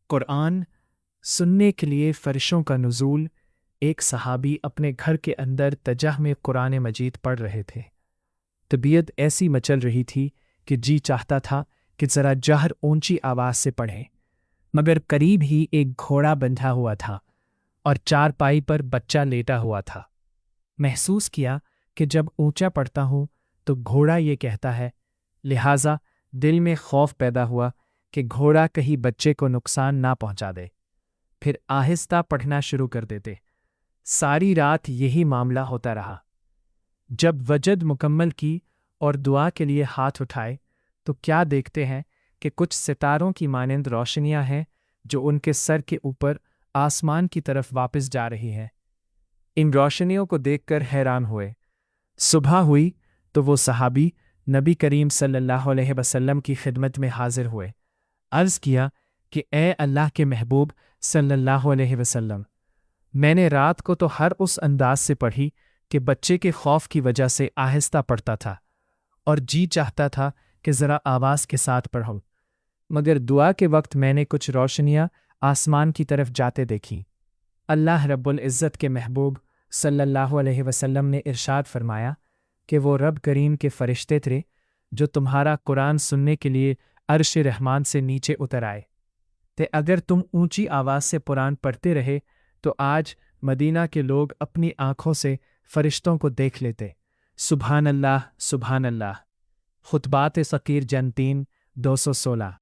قرآن سننے کے لیے فرشوں کا نزول۔ ایک صحابی اپنے گھر کے اندر تجہ میں قرآن مجید پڑھ رہے تھے۔ طبیعت ایسی مچل رہی تھی کہ جی چاہتا تھا کہ ذرا جہر اونچی آواز سے پڑھیں، مگر قریب ہی ایک گھوڑا بندھا ہوا تھا اور چارپائی پر بچہ لیٹا ہوا تھا۔ محسوس کیا کہ جب اونچا پڑھتا ہوں تو گھوڑا یہ کہتا ہے، لہٰذا دل میں خوف پیدا ہوا کہ گھوڑا کہیں بچے کو نقصان نہ پہنچا دے۔ پھر آہستہ پڑھنا شروع کر دیتے۔ ساری رات یہی معاملہ ہوتا رہا۔ جب وجد مکمل کی اور دعا کے لیے ہاتھ اٹھائے تو کیا دیکھتے ہیں کہ کچھ ستاروں کی مانند روشنیاں ہیں جو ان کے سر کے اوپر آسمان کی طرف واپس جا رہی ہیں۔ ان روشنیوں کو دیکھ کر حیران ہوئے۔ صبح ہوئی تو وہ صحابی نبی کریم صلی اللہ علیہ وسلم کی خدمت میں حاضر ہوئے۔ عرض کیا کہ اے اللہ کے محبوب صلی اللہ علیہ وسلم، میں نے رات کو تو ہر اس انداز سے پڑھی کہ بچے کے خوف کی وجہ سے آہستہ پڑھتا تھا اور جی چاہتا تھا کہ ذرا آواز کے ساتھ پڑھوں، مگر دعا کے وقت میں نے کچھ روشنیاں آسمان کی طرف جاتے دیکھیں۔ اللہ رب العزت کے محبوب صلی اللہ علیہ وسلم نے ارشاد فرمایا کہ وہ رب کریم کے فرشتے تھے جو تمہارا قرآن سننے کے لیے عرش رحمان سے نیچے اتر آئے تے اگر تم اونچی آواز سے قرآن پڑھتے رہے تو آج مدینہ کے لوگ اپنی آنکھوں سے فرشتوں کو دیکھ لیتے۔ سبحان اللہ، سبحان اللہ۔ خطبات ثقیر جن 3 216